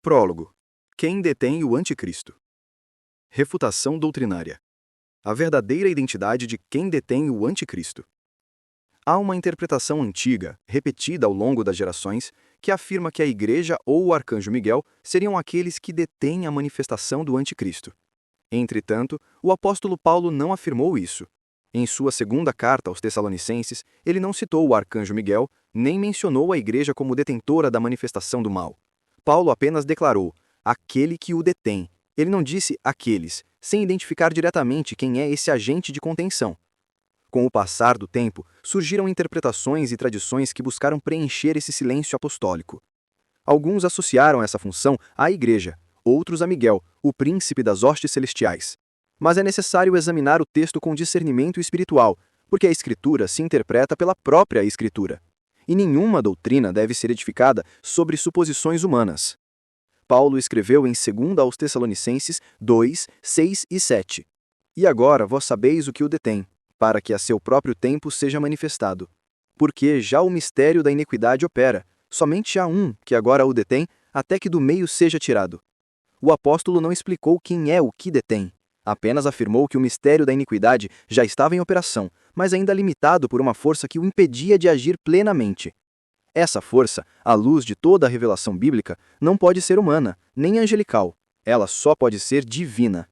Prólogo. Quem detém o Anticristo? Refutação doutrinária. A verdadeira identidade de quem detém o Anticristo. Há uma interpretação antiga, repetida ao longo das gerações, que afirma que a Igreja ou o Arcanjo Miguel seriam aqueles que detêm a manifestação do Anticristo. Entretanto, o apóstolo Paulo não afirmou isso. Em sua segunda carta aos Tessalonicenses, ele não citou o Arcanjo Miguel, nem mencionou a Igreja como detentora da manifestação do mal. Paulo apenas declarou, aquele que o detém. Ele não disse aqueles, sem identificar diretamente quem é esse agente de contenção. Com o passar do tempo, surgiram interpretações e tradições que buscaram preencher esse silêncio apostólico. Alguns associaram essa função à Igreja, outros a Miguel, o príncipe das hostes celestiais. Mas é necessário examinar o texto com discernimento espiritual, porque a Escritura se interpreta pela própria Escritura. E nenhuma doutrina deve ser edificada sobre suposições humanas. Paulo escreveu em 2 aos Tessalonicenses 2, 6 e 7. E agora vós sabeis o que o detém, para que a seu próprio tempo seja manifestado. Porque já o mistério da iniquidade opera, somente há um que agora o detém, até que do meio seja tirado. O apóstolo não explicou quem é o que detém. Apenas afirmou que o mistério da iniquidade já estava em operação, mas ainda limitado por uma força que o impedia de agir plenamente. Essa força, à luz de toda a revelação bíblica, não pode ser humana, nem angelical. Ela só pode ser divina.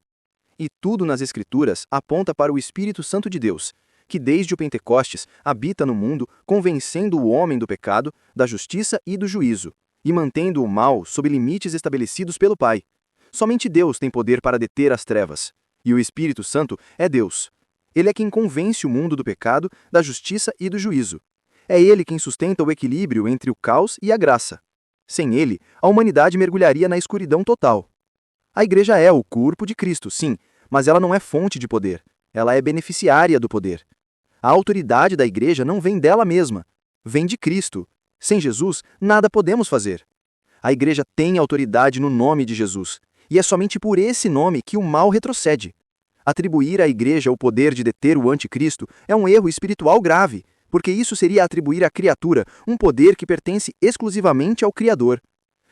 E tudo nas Escrituras aponta para o Espírito Santo de Deus, que desde o Pentecostes habita no mundo, convencendo o homem do pecado, da justiça e do juízo, e mantendo o mal sob limites estabelecidos pelo Pai. Somente Deus tem poder para deter as trevas. E o Espírito Santo é Deus. Ele é quem convence o mundo do pecado, da justiça e do juízo. É ele quem sustenta o equilíbrio entre o caos e a graça. Sem ele, a humanidade mergulharia na escuridão total. A Igreja é o corpo de Cristo, sim, mas ela não é fonte de poder. Ela é beneficiária do poder. A autoridade da Igreja não vem dela mesma, vem de Cristo. Sem Jesus, nada podemos fazer. A Igreja tem autoridade no nome de Jesus, e é somente por esse nome que o mal retrocede. Atribuir à Igreja o poder de deter o Anticristo é um erro espiritual grave, porque isso seria atribuir à criatura um poder que pertence exclusivamente ao Criador.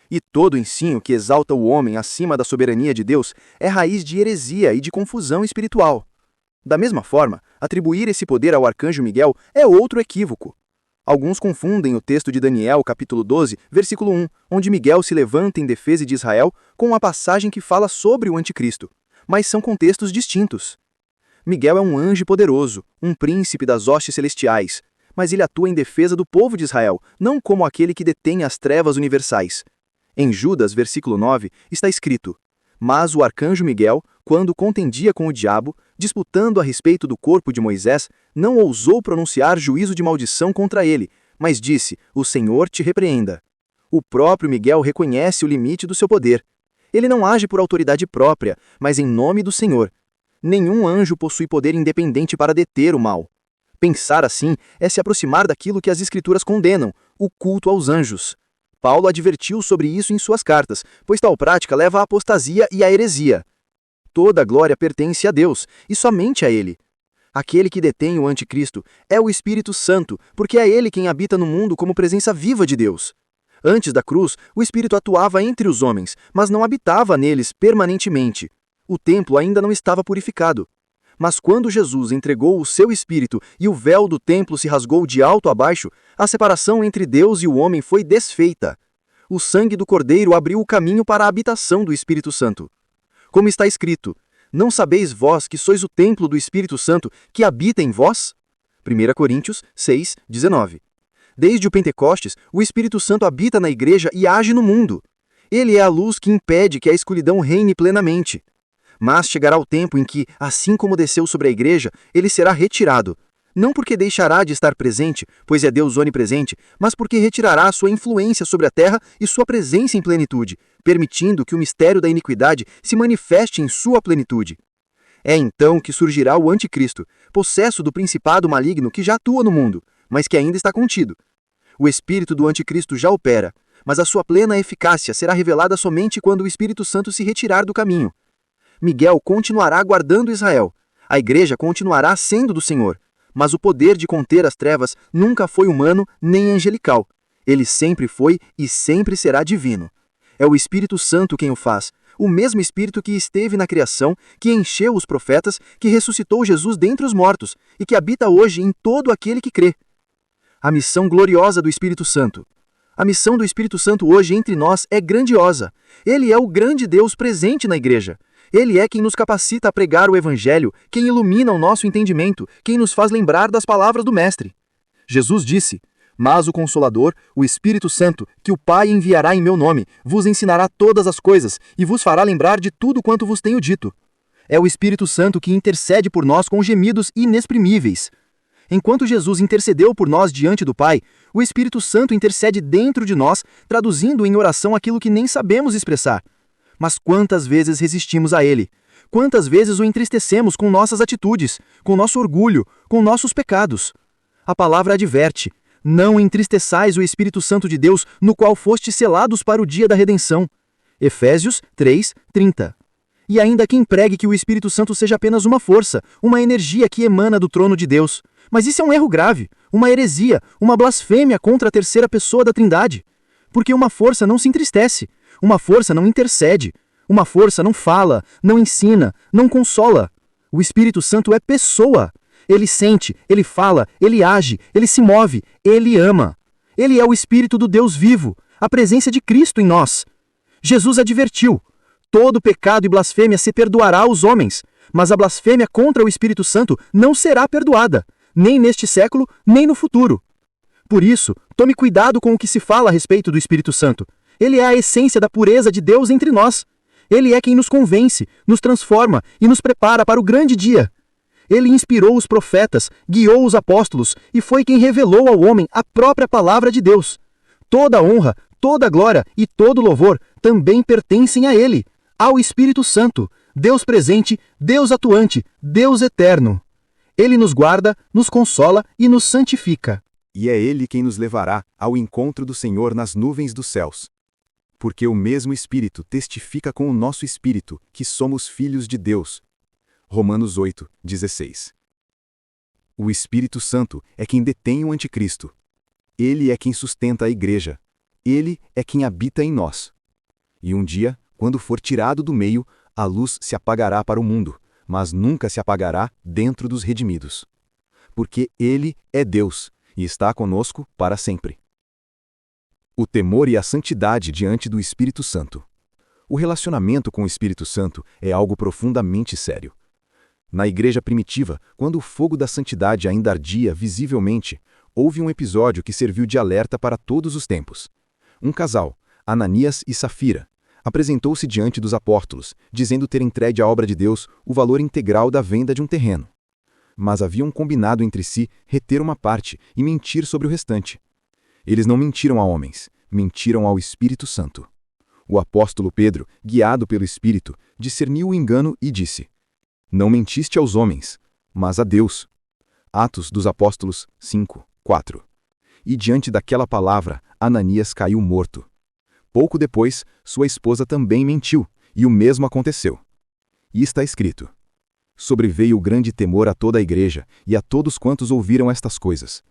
E todo ensino que exalta o homem acima da soberania de Deus é raiz de heresia e de confusão espiritual. Da mesma forma, atribuir esse poder ao arcanjo Miguel é outro equívoco. Alguns confundem o texto de Daniel, capítulo 12, versículo 1, onde Miguel se levanta em defesa de Israel, com a passagem que fala sobre o Anticristo, mas são contextos distintos. Miguel é um anjo poderoso, um príncipe das hostes celestiais, mas ele atua em defesa do povo de Israel, não como aquele que detém as trevas universais. Em Judas, versículo 9, está escrito: Mas o arcanjo Miguel, quando contendia com o diabo, disputando a respeito do corpo de Moisés, não ousou pronunciar juízo de maldição contra ele, mas disse: O Senhor te repreenda. O próprio Miguel reconhece o limite do seu poder. Ele não age por autoridade própria, mas em nome do Senhor. Nenhum anjo possui poder independente para deter o mal. Pensar assim é se aproximar daquilo que as Escrituras condenam, o culto aos anjos. Paulo advertiu sobre isso em suas cartas, pois tal prática leva à apostasia e à heresia. Toda a glória pertence a Deus, e somente a Ele. Aquele que detém o Anticristo é o Espírito Santo, porque é Ele quem habita no mundo como presença viva de Deus. Antes da cruz, o Espírito atuava entre os homens, mas não habitava neles permanentemente. O templo ainda não estava purificado. Mas quando Jesus entregou o seu Espírito e o véu do templo se rasgou de alto a baixo, a separação entre Deus e o homem foi desfeita. O sangue do Cordeiro abriu o caminho para a habitação do Espírito Santo. Como está escrito: Não sabeis vós que sois o templo do Espírito Santo que habita em vós? 1 Coríntios 6, 19. Desde o Pentecostes, o Espírito Santo habita na Igreja e age no mundo. Ele é a luz que impede que a escuridão reine plenamente. Mas chegará o tempo em que, assim como desceu sobre a Igreja, ele será retirado. Não porque deixará de estar presente, pois é Deus onipresente, mas porque retirará sua influência sobre a terra e sua presença em plenitude, permitindo que o mistério da iniquidade se manifeste em sua plenitude. É então que surgirá o Anticristo, possesso do principado maligno que já atua no mundo, mas que ainda está contido. O espírito do Anticristo já opera, mas a sua plena eficácia será revelada somente quando o Espírito Santo se retirar do caminho. Miguel continuará guardando Israel. A Igreja continuará sendo do Senhor. Mas o poder de conter as trevas nunca foi humano nem angelical. Ele sempre foi e sempre será divino. É o Espírito Santo quem o faz, o mesmo Espírito que esteve na criação, que encheu os profetas, que ressuscitou Jesus dentre os mortos e que habita hoje em todo aquele que crê. A missão gloriosa do Espírito Santo. A missão do Espírito Santo hoje entre nós é grandiosa. Ele é o grande Deus presente na igreja. Ele é quem nos capacita a pregar o Evangelho, quem ilumina o nosso entendimento, quem nos faz lembrar das palavras do Mestre. Jesus disse: "Mas o Consolador, o Espírito Santo, que o Pai enviará em meu nome, vos ensinará todas as coisas e vos fará lembrar de tudo quanto vos tenho dito." É o Espírito Santo que intercede por nós com gemidos inexprimíveis. Enquanto Jesus intercedeu por nós diante do Pai, o Espírito Santo intercede dentro de nós, traduzindo em oração aquilo que nem sabemos expressar. Mas quantas vezes resistimos a Ele? Quantas vezes o entristecemos com nossas atitudes, com nosso orgulho, com nossos pecados? A palavra adverte: "Não entristeçais o Espírito Santo de Deus, no qual fostes selados para o dia da redenção." Efésios 3:30. E ainda quem pregue que o Espírito Santo seja apenas uma força, uma energia que emana do trono de Deus. Mas isso é um erro grave, uma heresia, uma blasfêmia contra a terceira pessoa da Trindade. Porque uma força não se entristece, uma força não intercede, uma força não fala, não ensina, não consola. O Espírito Santo é pessoa. Ele sente, ele fala, ele age, ele se move, ele ama. Ele é o Espírito do Deus vivo, a presença de Cristo em nós. Jesus advertiu: "Todo pecado e blasfêmia se perdoará aos homens, mas a blasfêmia contra o Espírito Santo não será perdoada, nem neste século, nem no futuro." Por isso, tome cuidado com o que se fala a respeito do Espírito Santo. Ele é a essência da pureza de Deus entre nós. Ele é quem nos convence, nos transforma e nos prepara para o grande dia. Ele inspirou os profetas, guiou os apóstolos e foi quem revelou ao homem a própria palavra de Deus. Toda honra, toda glória e todo louvor também pertencem a Ele, ao Espírito Santo, Deus presente, Deus atuante, Deus eterno. Ele nos guarda, nos consola e nos santifica. E é Ele quem nos levará ao encontro do Senhor nas nuvens dos céus. Porque o mesmo Espírito testifica com o nosso espírito que somos filhos de Deus. Romanos 8:16. O Espírito Santo é quem detém o Anticristo. Ele é quem sustenta a igreja. Ele é quem habita em nós. E um dia, quando for tirado do meio, a luz se apagará para o mundo, mas nunca se apagará dentro dos redimidos. Porque Ele é Deus e está conosco para sempre. O temor e a santidade diante do Espírito Santo. O relacionamento com o Espírito Santo é algo profundamente sério. Na igreja primitiva, quando o fogo da santidade ainda ardia visivelmente, houve um episódio que serviu de alerta para todos os tempos. Um casal, Ananias e Safira, apresentou-se diante dos apóstolos, dizendo ter entregue à obra de Deus o valor integral da venda de um terreno. Mas haviam combinado entre si reter uma parte e mentir sobre o restante. Eles não mentiram a homens, mentiram ao Espírito Santo. O apóstolo Pedro, guiado pelo Espírito, discerniu o engano e disse: "Não mentiste aos homens, mas a Deus." Atos dos Apóstolos 5:4. E diante daquela palavra, Ananias caiu morto. Pouco depois, sua esposa também mentiu, e o mesmo aconteceu. E está escrito: "Sobreveio grande temor a toda a igreja e a todos quantos ouviram estas coisas."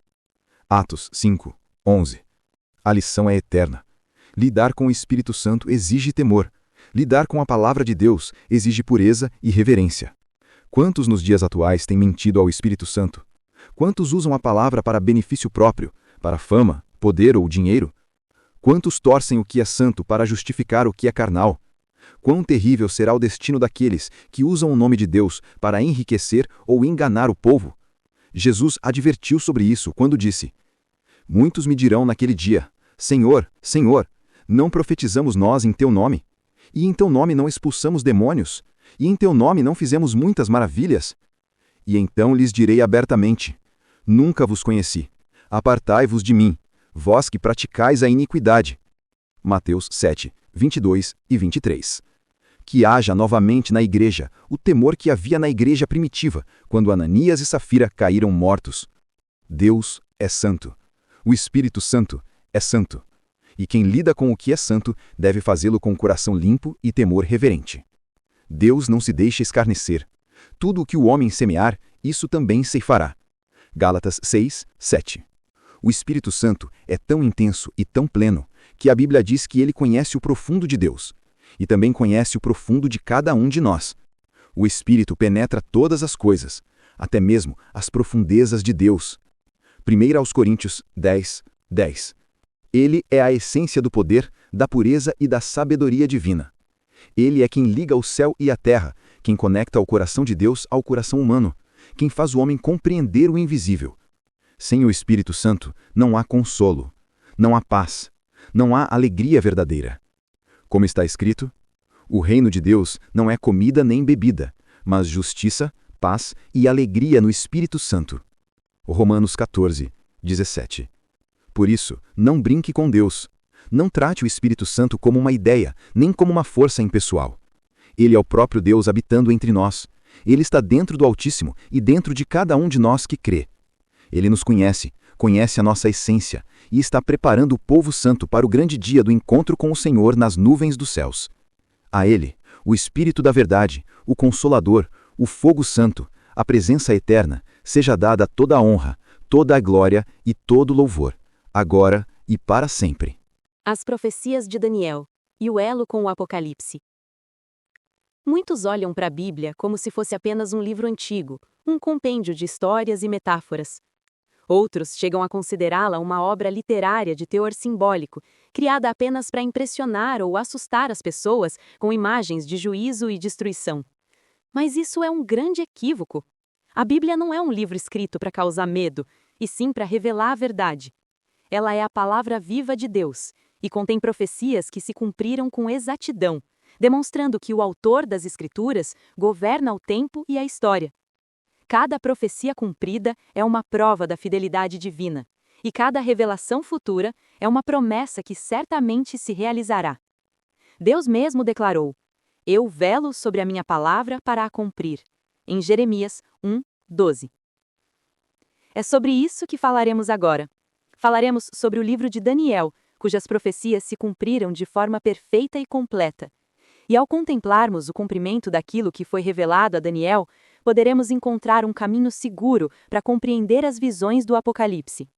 Atos 5:11. A lição é eterna. Lidar com o Espírito Santo exige temor. Lidar com a palavra de Deus exige pureza e reverência. Quantos nos dias atuais têm mentido ao Espírito Santo? Quantos usam a palavra para benefício próprio, para fama, poder ou dinheiro? Quantos torcem o que é santo para justificar o que é carnal? Quão terrível será o destino daqueles que usam o nome de Deus para enriquecer ou enganar o povo? Jesus advertiu sobre isso quando disse: "Muitos me dirão naquele dia: Senhor, Senhor, não profetizamos nós em teu nome? E em teu nome não expulsamos demônios? E em teu nome não fizemos muitas maravilhas?" E então lhes direi abertamente: "Nunca vos conheci. Apartai-vos de mim, vós que praticais a iniquidade." Mateus 7:22 e 23. Que haja novamente na igreja o temor que havia na igreja primitiva, quando Ananias e Safira caíram mortos. Deus é santo. O Espírito Santo é santo. E quem lida com o que é santo deve fazê-lo com o coração limpo e temor reverente. Deus não se deixa escarnecer. Tudo o que o homem semear, isso também ceifará. Gálatas 6:7. O Espírito Santo é tão intenso e tão pleno que a Bíblia diz que ele conhece o profundo de Deus, e também conhece o profundo de cada um de nós. O Espírito penetra todas as coisas, até mesmo as profundezas de Deus. 1 aos Coríntios 10, 10. Ele é a essência do poder, da pureza e da sabedoria divina. Ele é quem liga o céu e a terra, quem conecta o coração de Deus ao coração humano, quem faz o homem compreender o invisível. Sem o Espírito Santo, não há consolo, não há paz, não há alegria verdadeira. Como está escrito, o reino de Deus não é comida nem bebida, mas justiça, paz e alegria no Espírito Santo. Romanos 14, 17. Por isso, não brinque com Deus. Não trate o Espírito Santo como uma ideia, nem como uma força impessoal. Ele é o próprio Deus habitando entre nós. Ele está dentro do Altíssimo e dentro de cada um de nós que crê. Ele nos conhece, conhece a nossa essência e está preparando o povo santo para o grande dia do encontro com o Senhor nas nuvens dos céus. A Ele, o Espírito da verdade, o Consolador, o Fogo Santo, a presença eterna, seja dada toda a honra, toda a glória e todo o louvor, agora e para sempre. As profecias de Daniel e o elo com o Apocalipse. Muitos olham para a Bíblia como se fosse apenas um livro antigo, um compêndio de histórias e metáforas. Outros chegam a considerá-la uma obra literária de teor simbólico, criada apenas para impressionar ou assustar as pessoas com imagens de juízo e destruição. Mas isso é um grande equívoco. A Bíblia não é um livro escrito para causar medo, e sim para revelar a verdade. Ela é a palavra viva de Deus, e contém profecias que se cumpriram com exatidão, demonstrando que o autor das Escrituras governa o tempo e a história. Cada profecia cumprida é uma prova da fidelidade divina, e cada revelação futura é uma promessa que certamente se realizará. Deus mesmo declarou: "Eu velo sobre a minha palavra para a cumprir", em Jeremias 1, 12. É sobre isso que falaremos agora. Falaremos sobre o livro de Daniel, cujas profecias se cumpriram de forma perfeita e completa. E ao contemplarmos o cumprimento daquilo que foi revelado a Daniel, poderemos encontrar um caminho seguro para compreender as visões do Apocalipse.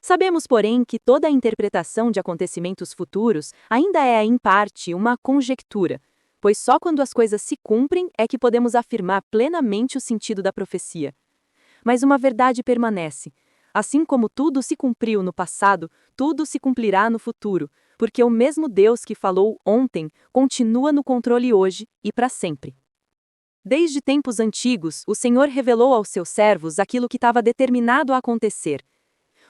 Sabemos, porém, que toda a interpretação de acontecimentos futuros ainda é, em parte, uma conjectura, pois só quando as coisas se cumprem é que podemos afirmar plenamente o sentido da profecia. Mas uma verdade permanece. Assim como tudo se cumpriu no passado, tudo se cumprirá no futuro, porque o mesmo Deus que falou ontem continua no controle hoje e para sempre. Desde tempos antigos, o Senhor revelou aos seus servos aquilo que estava determinado a acontecer.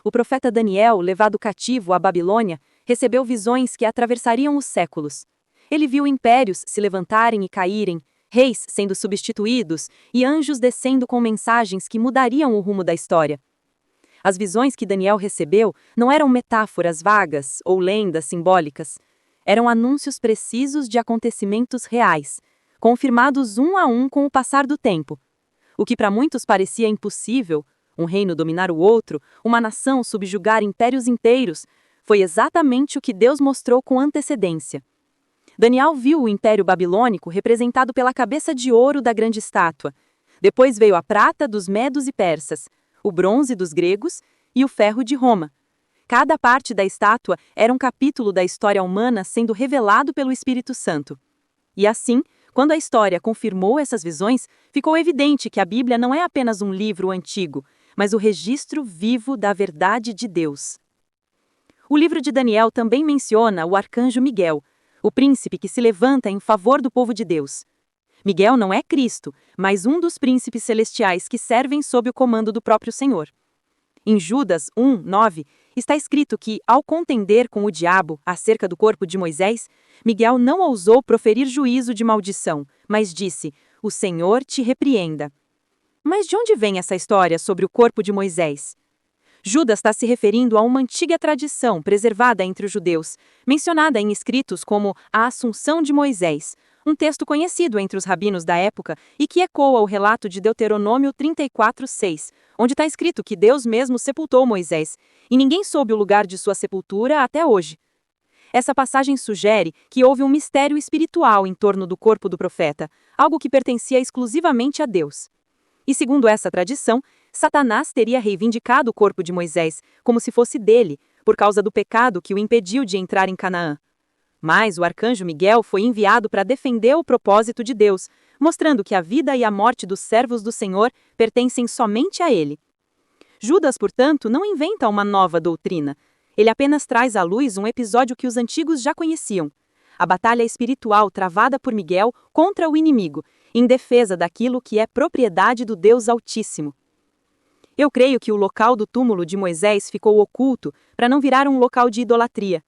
O profeta Daniel, levado cativo à Babilônia, recebeu visões que atravessariam os séculos. Ele viu impérios se levantarem e caírem, reis sendo substituídos e anjos descendo com mensagens que mudariam o rumo da história. As visões que Daniel recebeu não eram metáforas vagas ou lendas simbólicas. Eram anúncios precisos de acontecimentos reais, confirmados um a um com o passar do tempo. O que para muitos parecia impossível, um reino dominar o outro, uma nação subjugar impérios inteiros, foi exatamente o que Deus mostrou com antecedência. Daniel viu o Império Babilônico representado pela cabeça de ouro da grande estátua. Depois veio a prata dos medos e persas, o bronze dos gregos e o ferro de Roma. Cada parte da estátua era um capítulo da história humana sendo revelado pelo Espírito Santo. E assim, quando a história confirmou essas visões, ficou evidente que a Bíblia não é apenas um livro antigo, mas o registro vivo da verdade de Deus. O livro de Daniel também menciona o arcanjo Miguel, o príncipe que se levanta em favor do povo de Deus. Miguel não é Cristo, mas um dos príncipes celestiais que servem sob o comando do próprio Senhor. Em Judas 1, 9, está escrito que, ao contender com o diabo acerca do corpo de Moisés, Miguel não ousou proferir juízo de maldição, mas disse: "O Senhor te repreenda." Mas de onde vem essa história sobre o corpo de Moisés? Judas está se referindo a uma antiga tradição preservada entre os judeus, mencionada em escritos como a Assunção de Moisés, um texto conhecido entre os rabinos da época e que ecoa o relato de Deuteronômio 34:6, onde está escrito que Deus mesmo sepultou Moisés, e ninguém soube o lugar de sua sepultura até hoje. Essa passagem sugere que houve um mistério espiritual em torno do corpo do profeta, algo que pertencia exclusivamente a Deus. E segundo essa tradição, Satanás teria reivindicado o corpo de Moisés como se fosse dele, por causa do pecado que o impediu de entrar em Canaã. Mas o arcanjo Miguel foi enviado para defender o propósito de Deus, mostrando que a vida e a morte dos servos do Senhor pertencem somente a ele. Judas, portanto, não inventa uma nova doutrina. Ele apenas traz à luz um episódio que os antigos já conheciam: a batalha espiritual travada por Miguel contra o inimigo, em defesa daquilo que é propriedade do Deus Altíssimo. Eu creio que o local do túmulo de Moisés ficou oculto para não virar um local de idolatria.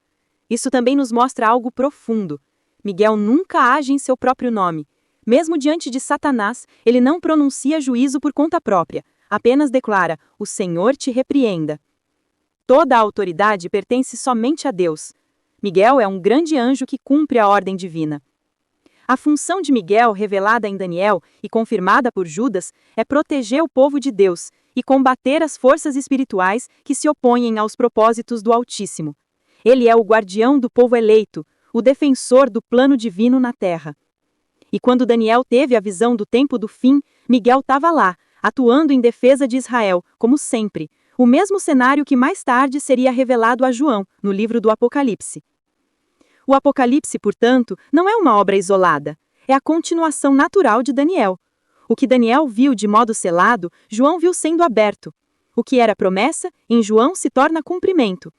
Isso também nos mostra algo profundo. Miguel nunca age em seu próprio nome. Mesmo diante de Satanás, ele não pronuncia juízo por conta própria, apenas declara: "O Senhor te repreenda". Toda a autoridade pertence somente a Deus. Miguel é um grande anjo que cumpre a ordem divina. A função de Miguel, revelada em Daniel e confirmada por Judas, é proteger o povo de Deus e combater as forças espirituais que se opõem aos propósitos do Altíssimo. Ele é o guardião do povo eleito, o defensor do plano divino na terra. E quando Daniel teve a visão do tempo do fim, Miguel estava lá, atuando em defesa de Israel, como sempre, o mesmo cenário que mais tarde seria revelado a João, no livro do Apocalipse. O Apocalipse, portanto, não é uma obra isolada, é a continuação natural de Daniel. O que Daniel viu de modo selado, João viu sendo aberto. O que era promessa, em João se torna cumprimento.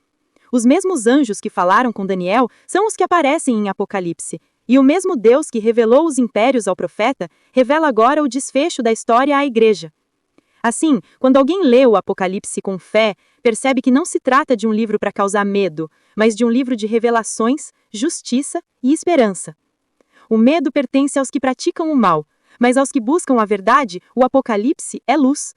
Os mesmos anjos que falaram com Daniel são os que aparecem em Apocalipse, e o mesmo Deus que revelou os impérios ao profeta revela agora o desfecho da história à igreja. Assim, quando alguém lê o Apocalipse com fé, percebe que não se trata de um livro para causar medo, mas de um livro de revelações, justiça e esperança. O medo pertence aos que praticam o mal, mas aos que buscam a verdade, o Apocalipse é luz.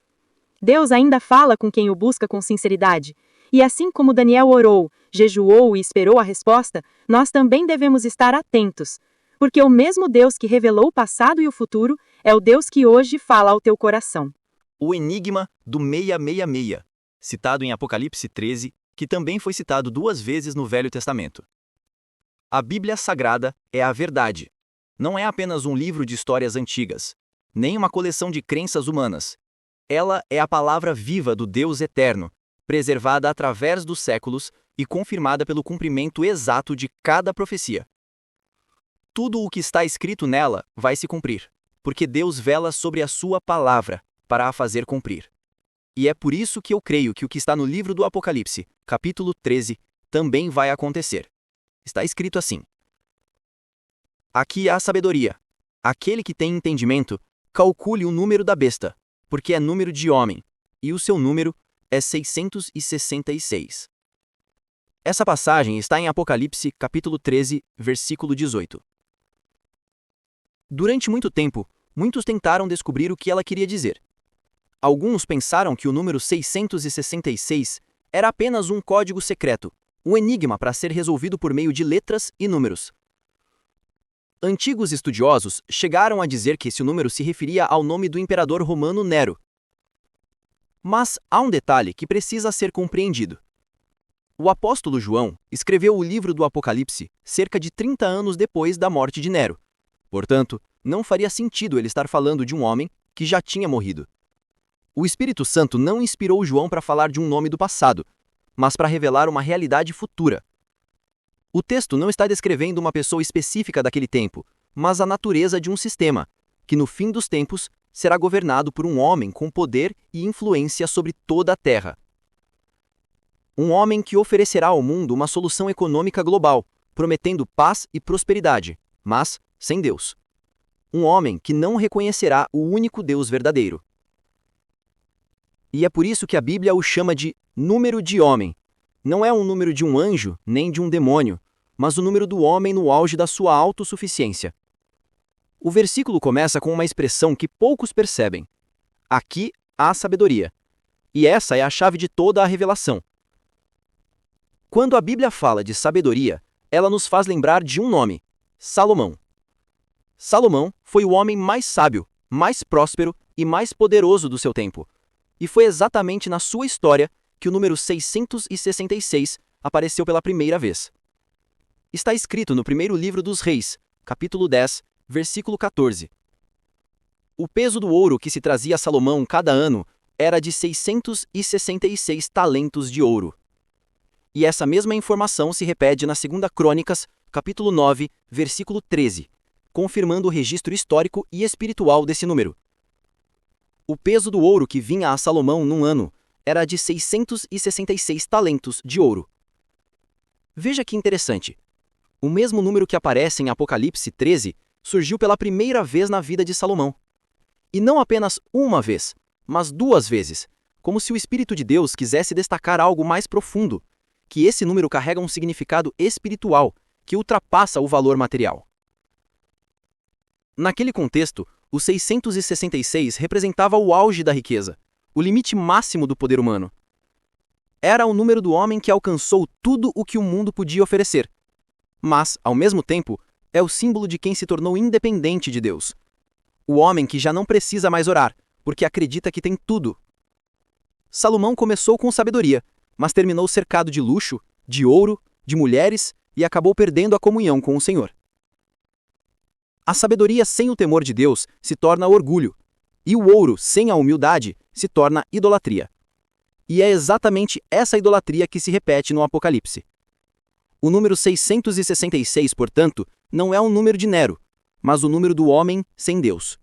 Deus ainda fala com quem o busca com sinceridade. E assim como Daniel orou, jejuou e esperou a resposta, nós também devemos estar atentos, porque o mesmo Deus que revelou o passado e o futuro é o Deus que hoje fala ao teu coração. O enigma do 666, citado em Apocalipse 13, que também foi citado 2 vezes no Velho Testamento. A Bíblia Sagrada é a verdade. Não é apenas um livro de histórias antigas, nem uma coleção de crenças humanas. Ela é a palavra viva do Deus eterno, preservada através dos séculos e confirmada pelo cumprimento exato de cada profecia. Tudo o que está escrito nela vai se cumprir, porque Deus vela sobre a sua palavra para a fazer cumprir. E é por isso que eu creio que o que está no livro do Apocalipse, capítulo 13, também vai acontecer. Está escrito assim: aqui há sabedoria. Aquele que tem entendimento, calcule o número da besta, porque é número de homem, e o seu número é 666. Essa passagem está em Apocalipse, capítulo 13, versículo 18. Durante muito tempo, muitos tentaram descobrir o que ela queria dizer. Alguns pensaram que o número 666 era apenas um código secreto, um enigma para ser resolvido por meio de letras e números. Antigos estudiosos chegaram a dizer que esse número se referia ao nome do imperador romano Nero. Mas há um detalhe que precisa ser compreendido. O apóstolo João escreveu o livro do Apocalipse cerca de 30 anos depois da morte de Nero. Portanto, não faria sentido ele estar falando de um homem que já tinha morrido. O Espírito Santo não inspirou João para falar de um nome do passado, mas para revelar uma realidade futura. O texto não está descrevendo uma pessoa específica daquele tempo, mas a natureza de um sistema, que no fim dos tempos será governado por um homem com poder e influência sobre toda a Terra. Um homem que oferecerá ao mundo uma solução econômica global, prometendo paz e prosperidade, mas sem Deus. Um homem que não reconhecerá o único Deus verdadeiro. E é por isso que a Bíblia o chama de número de homem. Não é um número de um anjo, nem de um demônio, mas o número do homem no auge da sua autossuficiência. O versículo começa com uma expressão que poucos percebem. Aqui há sabedoria. E essa é a chave de toda a revelação. Quando a Bíblia fala de sabedoria, ela nos faz lembrar de um nome: Salomão. Salomão foi o homem mais sábio, mais próspero e mais poderoso do seu tempo. E foi exatamente na sua história que o número 666 apareceu pela primeira vez. Está escrito no primeiro livro dos Reis, capítulo 10, versículo 14. O peso do ouro que se trazia a Salomão cada ano era de 666 talentos de ouro. E essa mesma informação se repete na 2 Crônicas, capítulo 9, versículo 13, confirmando o registro histórico e espiritual desse número. O peso do ouro que vinha a Salomão num ano era de 666 talentos de ouro. Veja que interessante. O mesmo número que aparece em Apocalipse 13 surgiu pela primeira vez na vida de Salomão. E não apenas uma vez, mas 2 vezes, como se o Espírito de Deus quisesse destacar algo mais profundo, que esse número carrega um significado espiritual que ultrapassa o valor material. Naquele contexto, o 666 representava o auge da riqueza, o limite máximo do poder humano. Era o número do homem que alcançou tudo o que o mundo podia oferecer, mas, ao mesmo tempo, é o símbolo de quem se tornou independente de Deus. O homem que já não precisa mais orar, porque acredita que tem tudo. Salomão começou com sabedoria, mas terminou cercado de luxo, de ouro, de mulheres e acabou perdendo a comunhão com o Senhor. A sabedoria sem o temor de Deus se torna orgulho, e o ouro sem a humildade se torna idolatria. E é exatamente essa idolatria que se repete no Apocalipse. O número 666, portanto, não é um número de Nero, mas o número do homem sem Deus.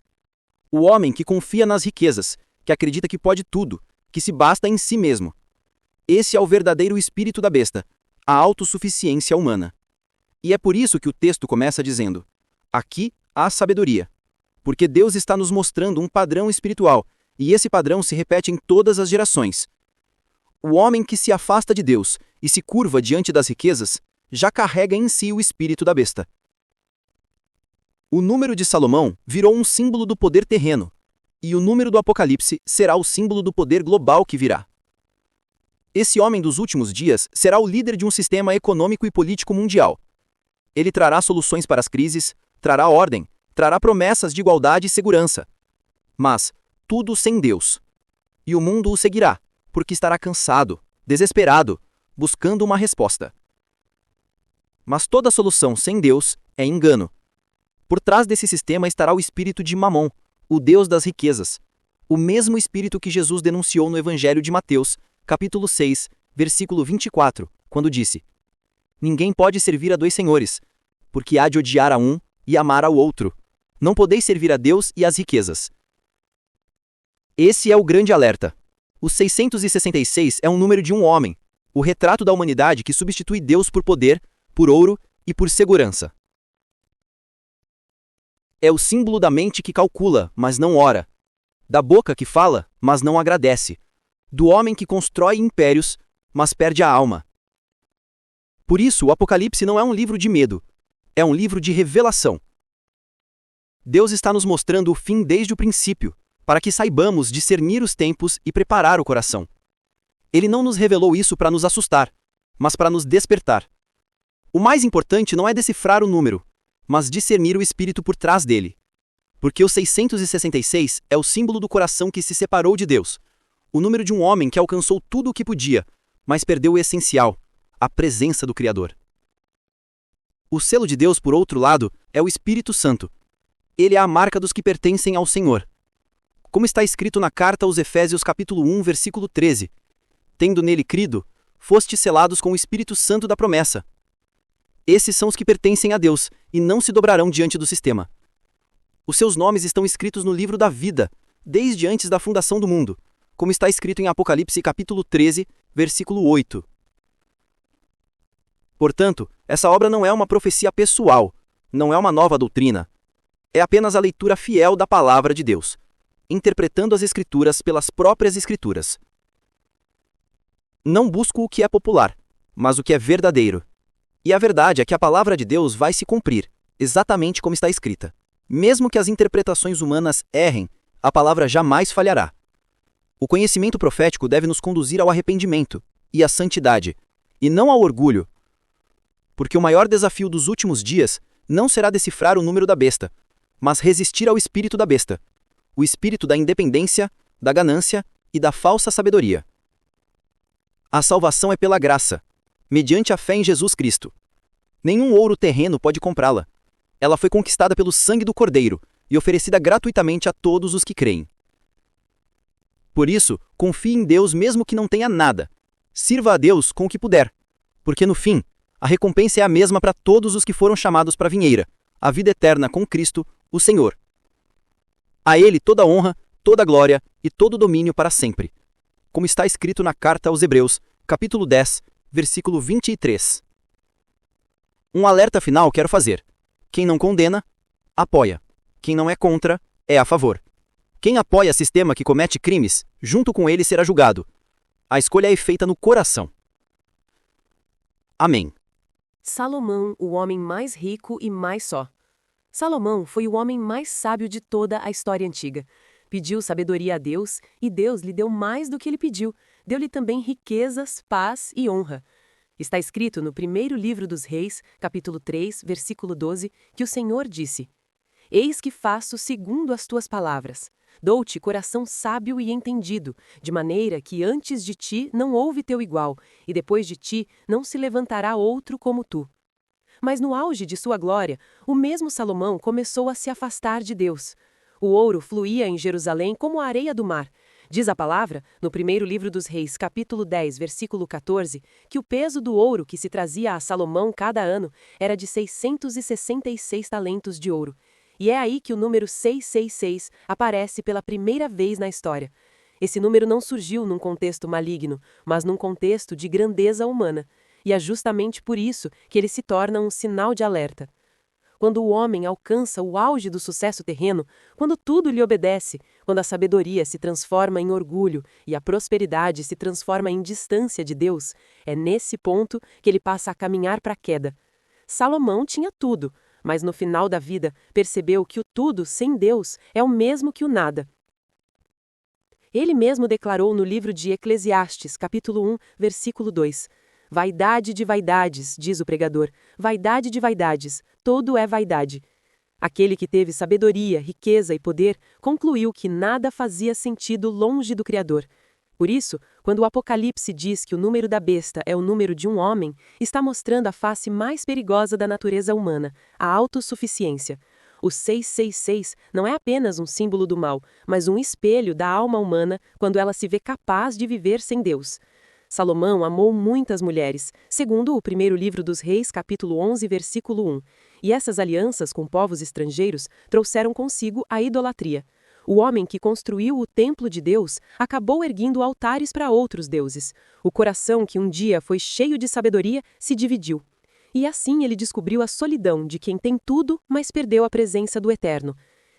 O homem que confia nas riquezas, que acredita que pode tudo, que se basta em si mesmo. Esse é o verdadeiro espírito da besta, a autossuficiência humana. E é por isso que o texto começa dizendo: aqui há sabedoria. Porque Deus está nos mostrando um padrão espiritual, e esse padrão se repete em todas as gerações. O homem que se afasta de Deus e se curva diante das riquezas, já carrega em si o espírito da besta. O número de Salomão virou um símbolo do poder terreno, e o número do Apocalipse será o símbolo do poder global que virá. Esse homem dos últimos dias será o líder de um sistema econômico e político mundial. Ele trará soluções para as crises, trará ordem, trará promessas de igualdade e segurança. Mas tudo sem Deus. E o mundo o seguirá, porque estará cansado, desesperado, buscando uma resposta. Mas toda solução sem Deus é engano. Por trás desse sistema estará o espírito de Mamon, o Deus das riquezas, o mesmo espírito que Jesus denunciou no Evangelho de Mateus, capítulo 6, versículo 24, quando disse: ninguém pode servir a 2 senhores, porque há de odiar a um e amar ao outro. Não podeis servir a Deus e às riquezas. Esse é o grande alerta. O 666 é um número de um homem, o retrato da humanidade que substitui Deus por poder, por ouro e por segurança. É o símbolo da mente que calcula, mas não ora. Da boca que fala, mas não agradece. Do homem que constrói impérios, mas perde a alma. Por isso, o Apocalipse não é um livro de medo. É um livro de revelação. Deus está nos mostrando o fim desde o princípio, para que saibamos discernir os tempos e preparar o coração. Ele não nos revelou isso para nos assustar, mas para nos despertar. O mais importante não é decifrar o número, mas discernir o espírito por trás dele. Porque o 666 é o símbolo do coração que se separou de Deus, o número de um homem que alcançou tudo o que podia, mas perdeu o essencial, a presença do Criador. O selo de Deus, por outro lado, é o Espírito Santo. Ele é a marca dos que pertencem ao Senhor. Como está escrito na carta aos Efésios capítulo 1, versículo 13, tendo nele crido, fostes selados com o Espírito Santo da promessa. Esses são os que pertencem a Deus e não se dobrarão diante do sistema. Os seus nomes estão escritos no livro da vida, desde antes da fundação do mundo, como está escrito em Apocalipse capítulo 13, versículo 8. Portanto, essa obra não é uma profecia pessoal, não é uma nova doutrina. É apenas a leitura fiel da palavra de Deus, interpretando as Escrituras pelas próprias Escrituras. Não busco o que é popular, mas o que é verdadeiro. E a verdade é que a palavra de Deus vai se cumprir, exatamente como está escrita. Mesmo que as interpretações humanas errem, a palavra jamais falhará. O conhecimento profético deve nos conduzir ao arrependimento e à santidade, e não ao orgulho. Porque o maior desafio dos últimos dias não será decifrar o número da besta, mas resistir ao espírito da besta, o espírito da independência, da ganância e da falsa sabedoria. A salvação é pela graça, mediante a fé em Jesus Cristo. Nenhum ouro terreno pode comprá-la. Ela foi conquistada pelo sangue do Cordeiro e oferecida gratuitamente a todos os que creem. Por isso, confie em Deus mesmo que não tenha nada. Sirva a Deus com o que puder, Porque no fim, a recompensa é a mesma para todos os que foram chamados para a vinheira, a vida eterna com Cristo, o Senhor. A Ele toda honra, toda glória e todo domínio para sempre. Como está escrito na carta aos Hebreus, capítulo 10, versículo 23. Um alerta final quero fazer. Quem não condena, apoia. Quem não é contra, é a favor. Quem apoia sistema que comete crimes, junto com ele será julgado. A escolha é feita no coração. Amém. Salomão, o homem mais rico e mais só. Salomão foi o homem mais sábio de toda a história antiga. Pediu sabedoria a Deus, e Deus lhe deu mais do que ele pediu. Deu-lhe também riquezas, paz e honra. Está escrito no primeiro livro dos Reis, capítulo 3, versículo 12, que o Senhor disse: Eis que faço segundo as tuas palavras. Dou-te coração sábio e entendido, de maneira que antes de ti não houve teu igual, e depois de ti não se levantará outro como tu. Mas no auge de sua glória, o mesmo Salomão começou a se afastar de Deus. O ouro fluía em Jerusalém como a areia do mar. Diz a palavra, no primeiro livro dos Reis, capítulo 10, versículo 14, que o peso do ouro que se trazia a Salomão cada ano era de 666 talentos de ouro. E é aí que o número 666 aparece pela primeira vez na história. Esse número não surgiu num contexto maligno, mas num contexto de grandeza humana. E é justamente por isso que ele se torna um sinal de alerta. Quando o homem alcança o auge do sucesso terreno, quando tudo lhe obedece, quando a sabedoria se transforma em orgulho e a prosperidade se transforma em distância de Deus, é nesse ponto que ele passa a caminhar para a queda. Salomão tinha tudo, mas no final da vida percebeu que o tudo sem Deus é o mesmo que o nada. Ele mesmo declarou no livro de Eclesiastes, capítulo 1, versículo 2, Vaidade de vaidades, diz o pregador, vaidade de vaidades, todo é vaidade. Aquele que teve sabedoria, riqueza e poder, concluiu que nada fazia sentido longe do Criador. Por isso, quando o Apocalipse diz que o número da besta é o número de um homem, está mostrando a face mais perigosa da natureza humana, a autossuficiência. O 666 não é apenas um símbolo do mal, mas um espelho da alma humana quando ela se vê capaz de viver sem Deus. Salomão amou muitas mulheres, segundo o primeiro livro dos Reis, capítulo 11, versículo 1. E essas alianças com povos estrangeiros trouxeram consigo a idolatria. O homem que construiu o templo de Deus acabou erguendo altares para outros deuses. O coração que um dia foi cheio de sabedoria se dividiu. E assim ele descobriu a solidão de quem tem tudo, mas perdeu a presença do Eterno.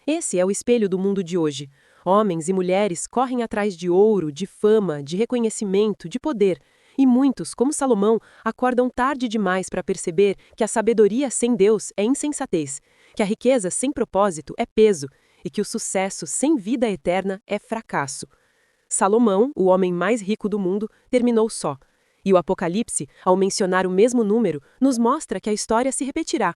Esse é o espelho do mundo de hoje. Homens e mulheres correm atrás de ouro, de fama, de reconhecimento, de poder. E muitos, como Salomão, acordam tarde demais para perceber que a sabedoria sem Deus é insensatez, que a riqueza sem propósito é peso e que o sucesso sem vida eterna é fracasso. Salomão, o homem mais rico do mundo, terminou só. E o Apocalipse, ao mencionar o mesmo número, nos mostra que a história se repetirá.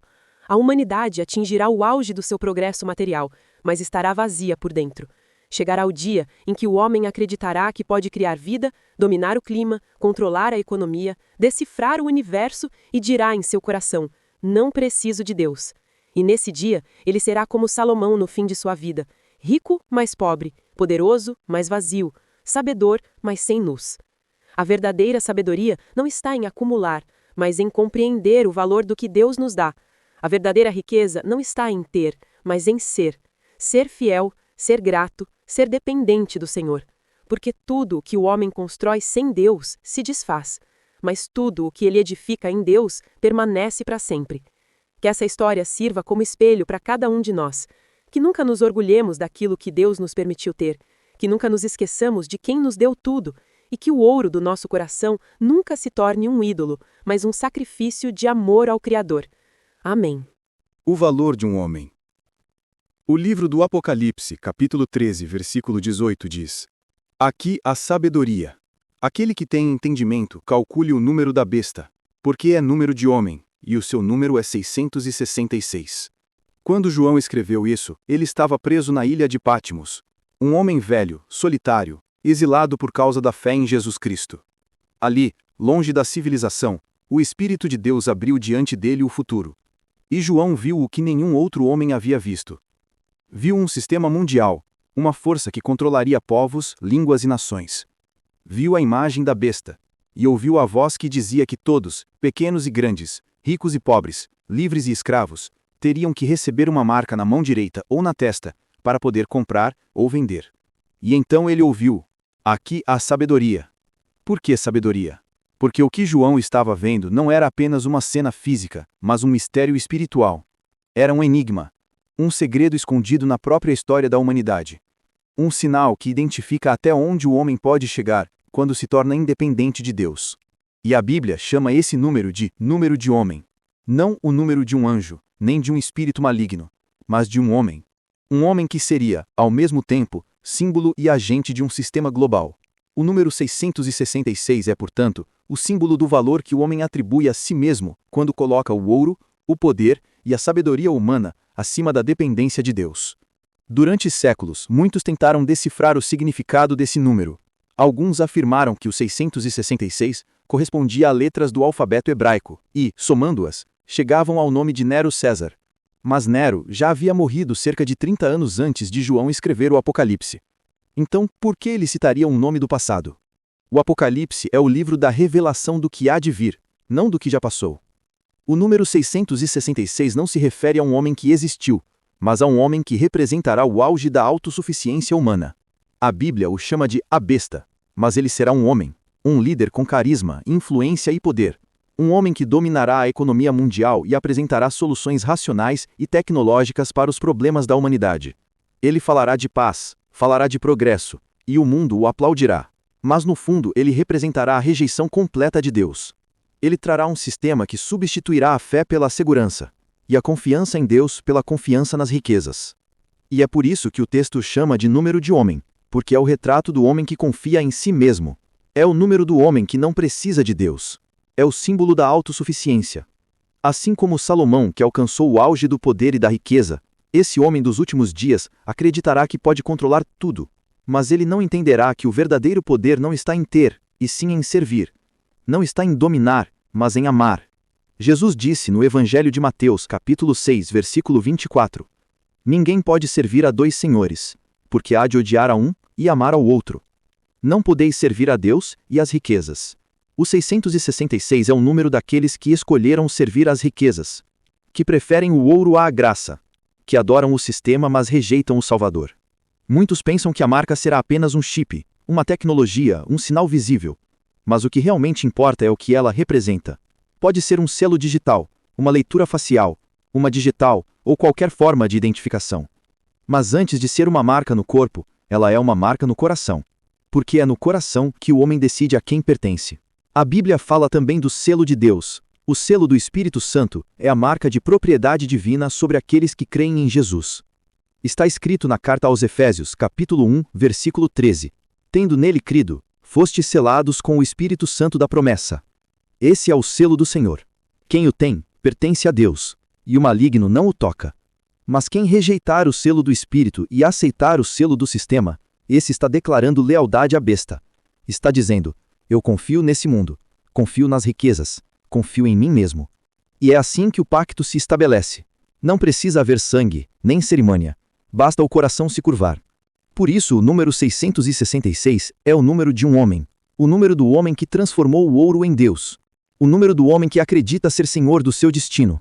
A humanidade atingirá o auge do seu progresso material, mas estará vazia por dentro. Chegará o dia em que o homem acreditará que pode criar vida, dominar o clima, controlar a economia, decifrar o universo e dirá em seu coração: não preciso de Deus. E nesse dia, ele será como Salomão no fim de sua vida, rico, mas pobre, poderoso, mas vazio, sabedor, mas sem luz. A verdadeira sabedoria não está em acumular, mas em compreender o valor do que Deus nos dá. A verdadeira riqueza não está em ter, mas em ser. Ser fiel, ser grato, ser dependente do Senhor. Porque tudo o que o homem constrói sem Deus se desfaz, mas tudo o que ele edifica em Deus permanece para sempre. Que essa história sirva como espelho para cada um de nós. Que nunca nos orgulhemos daquilo que Deus nos permitiu ter. Que nunca nos esqueçamos de quem nos deu tudo. E que o ouro do nosso coração nunca se torne um ídolo, mas um sacrifício de amor ao Criador. Amém. O valor de um homem. O livro do Apocalipse, capítulo 13, versículo 18 diz: Aqui a sabedoria. Aquele que tem entendimento, calcule o número da besta, porque é número de homem, e o seu número é 666. Quando João escreveu isso, ele estava preso na ilha de Patmos, um homem velho, solitário, exilado por causa da fé em Jesus Cristo. Ali, longe da civilização, o Espírito de Deus abriu diante dele o futuro. E João viu o que nenhum outro homem havia visto. Viu um sistema mundial, uma força que controlaria povos, línguas e nações. Viu a imagem da besta. E ouviu a voz que dizia que todos, pequenos e grandes, ricos e pobres, livres e escravos, teriam que receber uma marca na mão direita ou na testa, para poder comprar ou vender. E então ele ouviu: aqui há sabedoria. Por que sabedoria? Porque o que João estava vendo não era apenas uma cena física, mas um mistério espiritual. Era um enigma, um segredo escondido na própria história da humanidade. Um sinal que identifica até onde o homem pode chegar quando se torna independente de Deus. E a Bíblia chama esse número de número de homem. Não o número de um anjo, nem de um espírito maligno, mas de um homem. Um homem que seria, ao mesmo tempo, símbolo e agente de um sistema global. O número 666 é, portanto, o símbolo do valor que o homem atribui a si mesmo quando coloca o ouro, o poder e a sabedoria humana acima da dependência de Deus. Durante séculos, muitos tentaram decifrar o significado desse número. Alguns afirmaram que o 666 correspondia a letras do alfabeto hebraico e, somando-as, chegavam ao nome de Nero César. Mas Nero já havia morrido cerca de 30 anos antes de João escrever o Apocalipse. Então, por que ele citaria um nome do passado? O Apocalipse é o livro da revelação do que há de vir, não do que já passou. O número 666 não se refere a um homem que existiu, mas a um homem que representará o auge da autossuficiência humana. A Bíblia o chama de a besta, mas ele será um homem, um líder com carisma, influência e poder. Um homem que dominará a economia mundial e apresentará soluções racionais e tecnológicas para os problemas da humanidade. Ele falará de paz, falará de progresso, e o mundo o aplaudirá. Mas no fundo ele representará a rejeição completa de Deus. Ele trará um sistema que substituirá a fé pela segurança, e a confiança em Deus pela confiança nas riquezas. E é por isso que o texto chama de número de homem, porque é o retrato do homem que confia em si mesmo. É o número do homem que não precisa de Deus. É o símbolo da autossuficiência. Assim como Salomão, que alcançou o auge do poder e da riqueza, esse homem dos últimos dias acreditará que pode controlar tudo, mas ele não entenderá que o verdadeiro poder não está em ter, e sim em servir. Não está em dominar, mas em amar. Jesus disse no Evangelho de Mateus, capítulo 6, versículo 24: Ninguém pode servir a dois senhores, porque há de odiar a um e amar ao outro. Não podeis servir a Deus e às riquezas. O 666 é o número daqueles que escolheram servir às riquezas, que preferem o ouro à graça, que adoram o sistema mas rejeitam o Salvador. Muitos pensam que a marca será apenas um chip, uma tecnologia, um sinal visível. Mas o que realmente importa é o que ela representa. Pode ser um selo digital, uma leitura facial, uma digital ou qualquer forma de identificação. Mas antes de ser uma marca no corpo, ela é uma marca no coração. Porque é no coração que o homem decide a quem pertence. A Bíblia fala também do selo de Deus. O selo do Espírito Santo é a marca de propriedade divina sobre aqueles que creem em Jesus. Está escrito na carta aos Efésios, capítulo 1, versículo 13. Tendo nele crido, fostes selados com o Espírito Santo da promessa. Esse é o selo do Senhor. Quem o tem, pertence a Deus, e o maligno não o toca. Mas quem rejeitar o selo do Espírito e aceitar o selo do sistema, esse está declarando lealdade à besta. Está dizendo: eu confio nesse mundo, confio nas riquezas, confio em mim mesmo. E é assim que o pacto se estabelece. Não precisa haver sangue, nem cerimônia. Basta o coração se curvar. Por isso o número 666 é o número de um homem. O número do homem que transformou o ouro em Deus. O número do homem que acredita ser senhor do seu destino.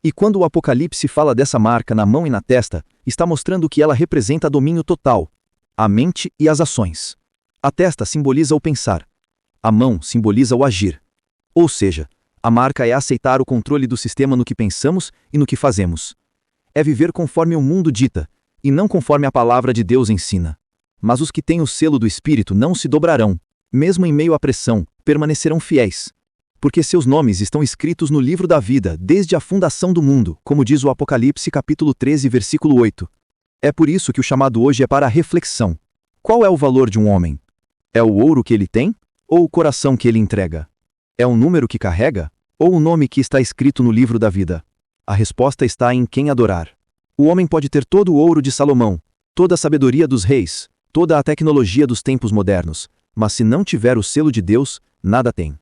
E quando o Apocalipse fala dessa marca na mão e na testa, está mostrando que ela representa domínio total. A mente e as ações. A testa simboliza o pensar. A mão simboliza o agir. Ou seja, a marca é aceitar o controle do sistema no que pensamos e no que fazemos. É viver conforme o mundo dita, e não conforme a palavra de Deus ensina. Mas os que têm o selo do Espírito não se dobrarão, mesmo em meio à pressão, permanecerão fiéis. Porque seus nomes estão escritos no livro da vida desde a fundação do mundo, como diz o Apocalipse capítulo 13, versículo 8. É por isso que o chamado hoje é para a reflexão. Qual é o valor de um homem? É o ouro que ele tem? Ou o coração que ele entrega? É o número que carrega? Ou o nome que está escrito no livro da vida? A resposta está em quem adorar. O homem pode ter todo o ouro de Salomão, toda a sabedoria dos reis, toda a tecnologia dos tempos modernos, mas se não tiver o selo de Deus, nada tem.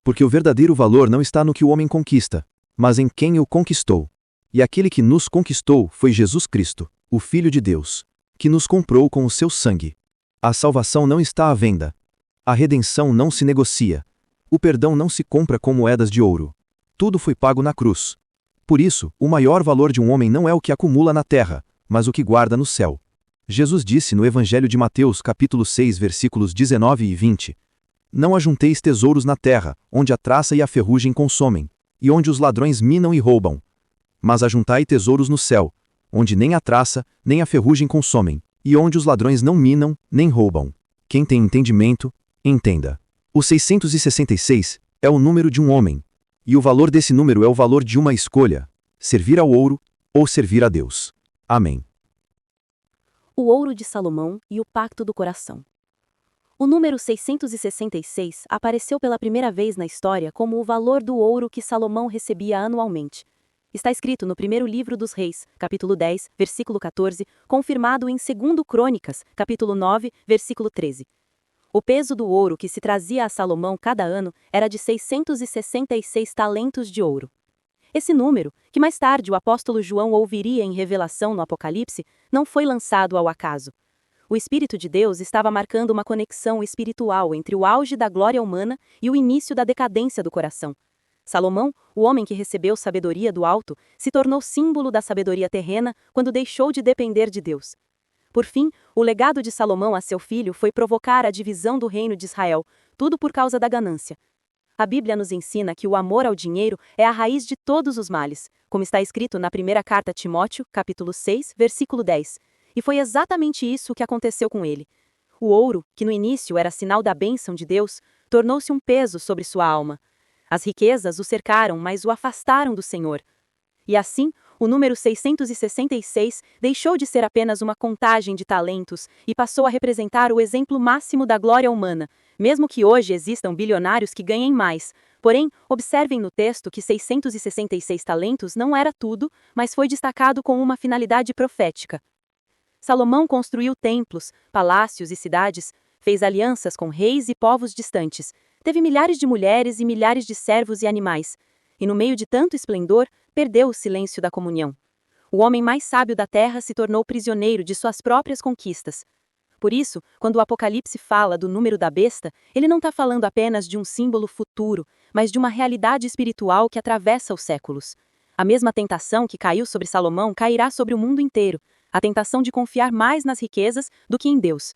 Porque o verdadeiro valor não está no que o homem conquista, mas em quem o conquistou. E aquele que nos conquistou foi Jesus Cristo, o Filho de Deus, que nos comprou com o seu sangue. A salvação não está à venda. A redenção não se negocia. O perdão não se compra com moedas de ouro. Tudo foi pago na cruz. Por isso, o maior valor de um homem não é o que acumula na terra, mas o que guarda no céu. Jesus disse no Evangelho de Mateus, capítulo 6, versículos 19 e 20: Não ajunteis tesouros na terra, onde a traça e a ferrugem consomem, e onde os ladrões minam e roubam. Mas ajuntai tesouros no céu, onde nem a traça, nem a ferrugem consomem, e onde os ladrões não minam, nem roubam. Quem tem entendimento, entenda. O 666 é o número de um homem, e o valor desse número é o valor de uma escolha: servir ao ouro ou servir a Deus. Amém. O ouro de Salomão e o pacto do coração. O número 666 apareceu pela primeira vez na história como o valor do ouro que Salomão recebia anualmente. Está escrito no primeiro livro dos Reis, capítulo 10, versículo 14, confirmado em 2 Crônicas, capítulo 9, versículo 13. O peso do ouro que se trazia a Salomão cada ano era de 666 talentos de ouro. Esse número, que mais tarde o apóstolo João ouviria em revelação no Apocalipse, não foi lançado ao acaso. O Espírito de Deus estava marcando uma conexão espiritual entre o auge da glória humana e o início da decadência do coração. Salomão, o homem que recebeu sabedoria do alto, se tornou símbolo da sabedoria terrena quando deixou de depender de Deus. Por fim, o legado de Salomão a seu filho foi provocar a divisão do reino de Israel, tudo por causa da ganância. A Bíblia nos ensina que o amor ao dinheiro é a raiz de todos os males, como está escrito na primeira carta a Timóteo, capítulo 6, versículo 10. E foi exatamente isso que aconteceu com ele. O ouro, que no início era sinal da bênção de Deus, tornou-se um peso sobre sua alma. As riquezas o cercaram, mas o afastaram do Senhor. E assim, o número 666 deixou de ser apenas uma contagem de talentos e passou a representar o exemplo máximo da glória humana, mesmo que hoje existam bilionários que ganhem mais. Porém, observem no texto que 666 talentos não era tudo, mas foi destacado com uma finalidade profética. Salomão construiu templos, palácios e cidades, fez alianças com reis e povos distantes, teve milhares de mulheres e milhares de servos e animais, e no meio de tanto esplendor, perdeu o silêncio da comunhão. O homem mais sábio da terra se tornou prisioneiro de suas próprias conquistas. Por isso, quando o Apocalipse fala do número da besta, ele não está falando apenas de um símbolo futuro, mas de uma realidade espiritual que atravessa os séculos. A mesma tentação que caiu sobre Salomão cairá sobre o mundo inteiro, a tentação de confiar mais nas riquezas do que em Deus.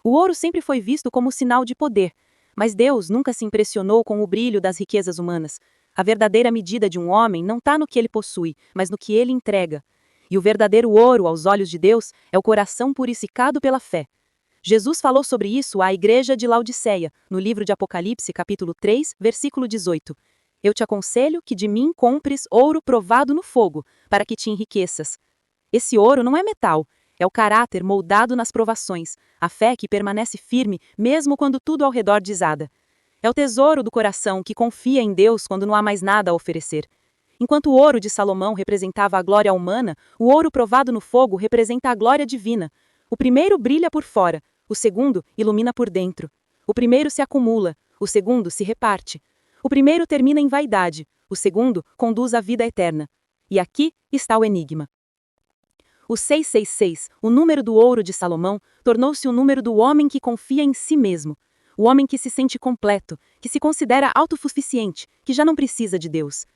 O ouro sempre foi visto como sinal de poder, mas Deus nunca se impressionou com o brilho das riquezas humanas. A verdadeira medida de um homem não está no que ele possui, mas no que ele entrega. E o verdadeiro ouro aos olhos de Deus é o coração purificado pela fé. Jesus falou sobre isso à igreja de Laodiceia, no livro de Apocalipse, capítulo 3, versículo 18. Eu te aconselho que de mim compres ouro provado no fogo, para que te enriqueças. Esse ouro não é metal, é o caráter moldado nas provações, a fé que permanece firme mesmo quando tudo ao redor desaba. É o tesouro do coração que confia em Deus quando não há mais nada a oferecer. Enquanto o ouro de Salomão representava a glória humana, o ouro provado no fogo representa a glória divina. O primeiro brilha por fora, o segundo ilumina por dentro. O primeiro se acumula, o segundo se reparte. O primeiro termina em vaidade, o segundo conduz à vida eterna. E aqui está o enigma. O 666, o número do ouro de Salomão, tornou-se o número do homem que confia em si mesmo. O homem que se sente completo, que se considera autossuficiente, que já não precisa de Deus.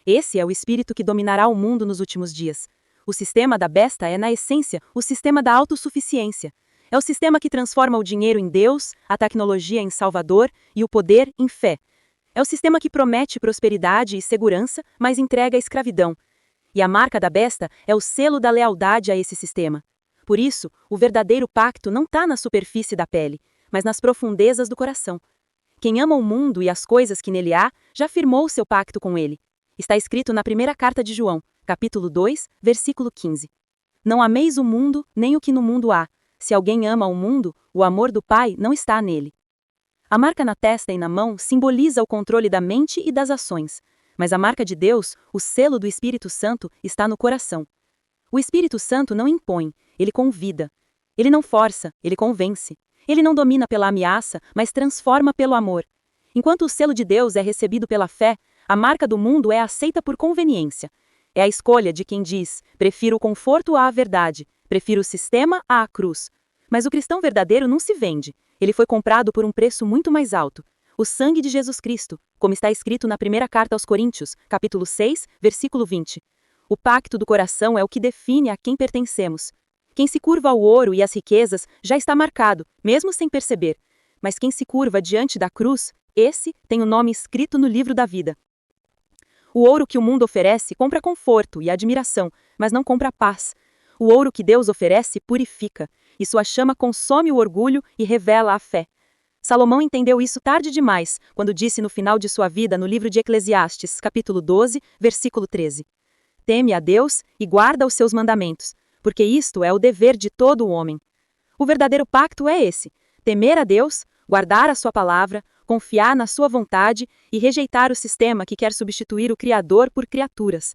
Esse é o espírito que dominará o mundo nos últimos dias. O sistema da besta é, na essência, o sistema da autossuficiência. É o sistema que transforma o dinheiro em Deus, a tecnologia em Salvador e o poder em fé. É o sistema que promete prosperidade e segurança, mas entrega a escravidão. E a marca da besta é o selo da lealdade a esse sistema. Por isso, o verdadeiro pacto não está na superfície da pele, mas nas profundezas do coração. Quem ama o mundo e as coisas que nele há, já firmou seu pacto com ele. Está escrito na primeira carta de João, capítulo 2, versículo 15. Não ameis o mundo, nem o que no mundo há. Se alguém ama o mundo, o amor do Pai não está nele. A marca na testa e na mão simboliza o controle da mente e das ações. Mas a marca de Deus, o selo do Espírito Santo, está no coração. O Espírito Santo não impõe, ele convida. Ele não força, ele convence. Ele não domina pela ameaça, mas transforma pelo amor. Enquanto o selo de Deus é recebido pela fé, a marca do mundo é aceita por conveniência. É a escolha de quem diz, prefiro o conforto à verdade, prefiro o sistema à cruz. Mas o cristão verdadeiro não se vende. Ele foi comprado por um preço muito mais alto. o sangue de Jesus Cristo, como está escrito na primeira carta aos Coríntios, capítulo 6, versículo 20. O pacto do coração é o que define a quem pertencemos. Quem se curva ao ouro e às riquezas já está marcado, mesmo sem perceber. Mas quem se curva diante da cruz, esse tem o nome escrito no livro da vida. O ouro que o mundo oferece compra conforto e admiração, mas não compra paz. O ouro que Deus oferece purifica, e sua chama consome o orgulho e revela a fé. Salomão entendeu isso tarde demais, quando disse no final de sua vida no livro de Eclesiastes, capítulo 12, versículo 13. Teme a Deus e guarda os seus mandamentos, porque isto é o dever de todo o homem. O verdadeiro pacto é esse: temer a Deus, guardar a sua palavra, confiar na sua vontade e rejeitar o sistema que quer substituir o Criador por criaturas.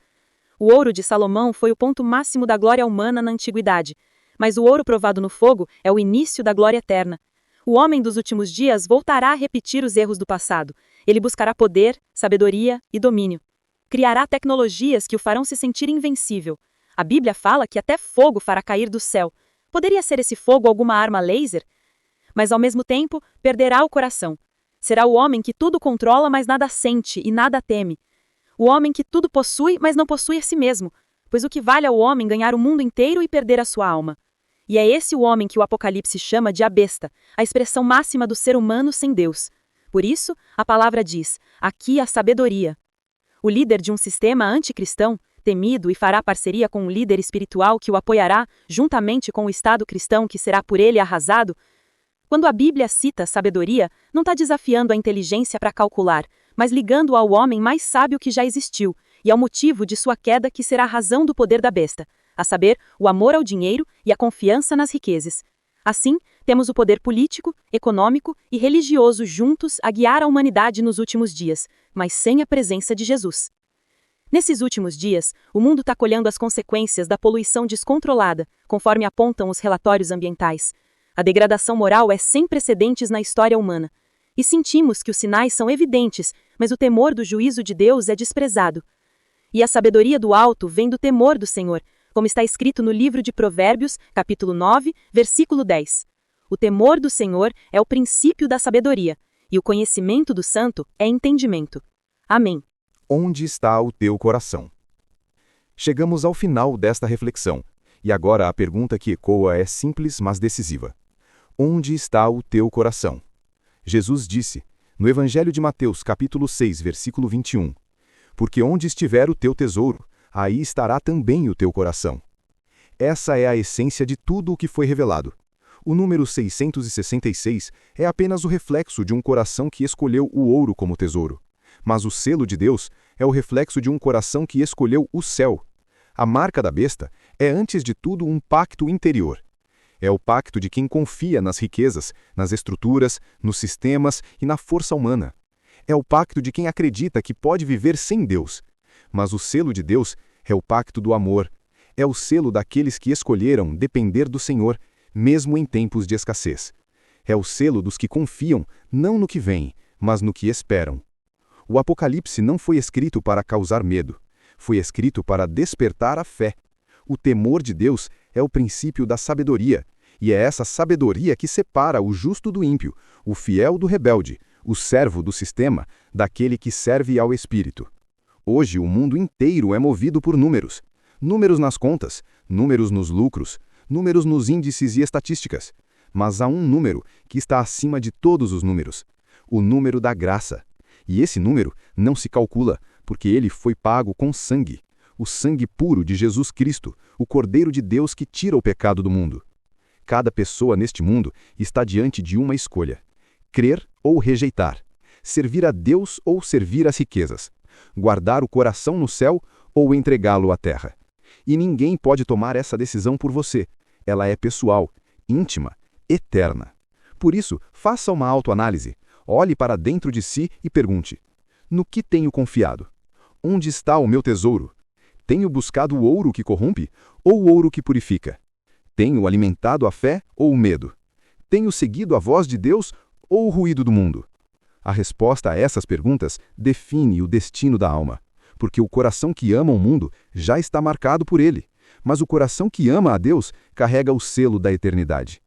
O ouro de Salomão foi o ponto máximo da glória humana na antiguidade, mas o ouro provado no fogo é o início da glória eterna. O homem dos últimos dias voltará a repetir os erros do passado. Ele buscará poder, sabedoria e domínio. Criará tecnologias que o farão se sentir invencível. A Bíblia fala que até fogo fará cair do céu. Poderia ser esse fogo alguma arma laser? Mas ao mesmo tempo, perderá o coração. Será o homem que tudo controla, mas nada sente e nada teme. O homem que tudo possui, mas não possui a si mesmo, pois o que vale ao homem ganhar o mundo inteiro e perder a sua alma. E é esse o homem que o Apocalipse chama de a besta, a expressão máxima do ser humano sem Deus. Por isso, a palavra diz: aqui a sabedoria. O líder de um sistema anticristão, temido e fará parceria com um líder espiritual que o apoiará, juntamente com o Estado cristão que será por ele arrasado. Quando a Bíblia cita sabedoria, não está desafiando a inteligência para calcular, mas ligando-o ao homem mais sábio que já existiu, e ao motivo de sua queda que será a razão do poder da besta, a saber, o amor ao dinheiro e a confiança nas riquezas. Assim, temos o poder político, econômico e religioso juntos a guiar a humanidade nos últimos dias, mas sem a presença de Jesus. Nesses últimos dias, o mundo está colhendo as consequências da poluição descontrolada, conforme apontam os relatórios ambientais. A degradação moral é sem precedentes na história humana. E sentimos que os sinais são evidentes, mas o temor do juízo de Deus é desprezado. E a sabedoria do alto vem do temor do Senhor, como está escrito no livro de Provérbios, capítulo 9, versículo 10. O temor do Senhor é o princípio da sabedoria, e o conhecimento do santo é entendimento. Amém. Onde está o teu coração? Chegamos ao final desta reflexão, e agora a pergunta que ecoa é simples, mas decisiva. Onde está o teu coração? Jesus disse, no Evangelho de Mateus, capítulo 6, versículo 21, porque onde estiver o teu tesouro, aí estará também o teu coração. Essa é a essência de tudo o que foi revelado. O número 666 é apenas o reflexo de um coração que escolheu o ouro como tesouro. Mas o selo de Deus é o reflexo de um coração que escolheu o céu. A marca da besta é, antes de tudo, um pacto interior. É o pacto de quem confia nas riquezas, nas estruturas, nos sistemas e na força humana. É o pacto de quem acredita que pode viver sem Deus. Mas o selo de Deus é o pacto do amor. É o selo daqueles que escolheram depender do Senhor, mesmo em tempos de escassez. É o selo dos que confiam, não no que vem, mas no que esperam. O Apocalipse não foi escrito para causar medo. Foi escrito para despertar a fé. O temor de Deus é o princípio da sabedoria, e é essa sabedoria que separa o justo do ímpio, o fiel do rebelde, o servo do sistema, daquele que serve ao Espírito. Hoje o mundo inteiro é movido por números. Números nas contas, números nos lucros, números nos índices e estatísticas. Mas há um número que está acima de todos os números: o número da graça. E esse número não se calcula, porque ele foi pago com sangue, o sangue puro de Jesus Cristo, o Cordeiro de Deus que tira o pecado do mundo. Cada pessoa neste mundo está diante de uma escolha: crer ou rejeitar, servir a Deus ou servir às riquezas, guardar o coração no céu ou entregá-lo à terra. E ninguém pode tomar essa decisão por você. Ela é pessoal, íntima, eterna. Por isso, faça uma autoanálise. Olhe para dentro de si e pergunte: no que tenho confiado? Onde está o meu tesouro? Tenho buscado o ouro que corrompe ou o ouro que purifica? Tenho alimentado a fé ou o medo? Tenho seguido a voz de Deus ou o ruído do mundo? A resposta a essas perguntas define o destino da alma, porque o coração que ama o mundo já está marcado por ele, mas o coração que ama a Deus carrega o selo da eternidade.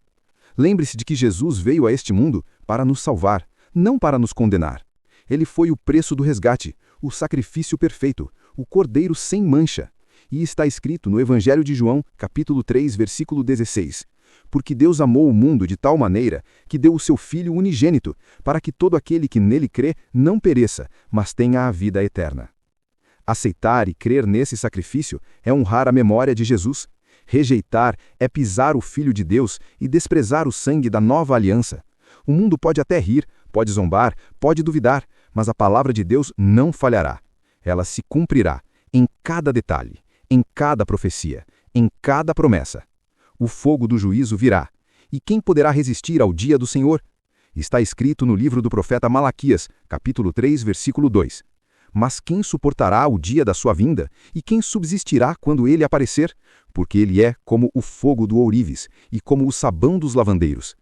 Lembre-se de que Jesus veio a este mundo para nos salvar, não para nos condenar. Ele foi o preço do resgate, o sacrifício perfeito, o cordeiro sem mancha. E está escrito no Evangelho de João, capítulo 3, versículo 16. Porque Deus amou o mundo de tal maneira que deu o seu Filho unigênito, para que todo aquele que nele crê não pereça, mas tenha a vida eterna. Aceitar e crer nesse sacrifício é honrar a memória de Jesus. Rejeitar é pisar o Filho de Deus e desprezar o sangue da nova aliança. O mundo pode até rir, pode zombar, pode duvidar, mas a palavra de Deus não falhará. Ela se cumprirá em cada detalhe, em cada profecia, em cada promessa. O fogo do juízo virá. E quem poderá resistir ao dia do Senhor? Está escrito no livro do profeta Malaquias, capítulo 3, versículo 2. Mas quem suportará o dia da sua vinda? E quem subsistirá quando ele aparecer? Porque ele é como o fogo do ourives e como o sabão dos lavandeiros.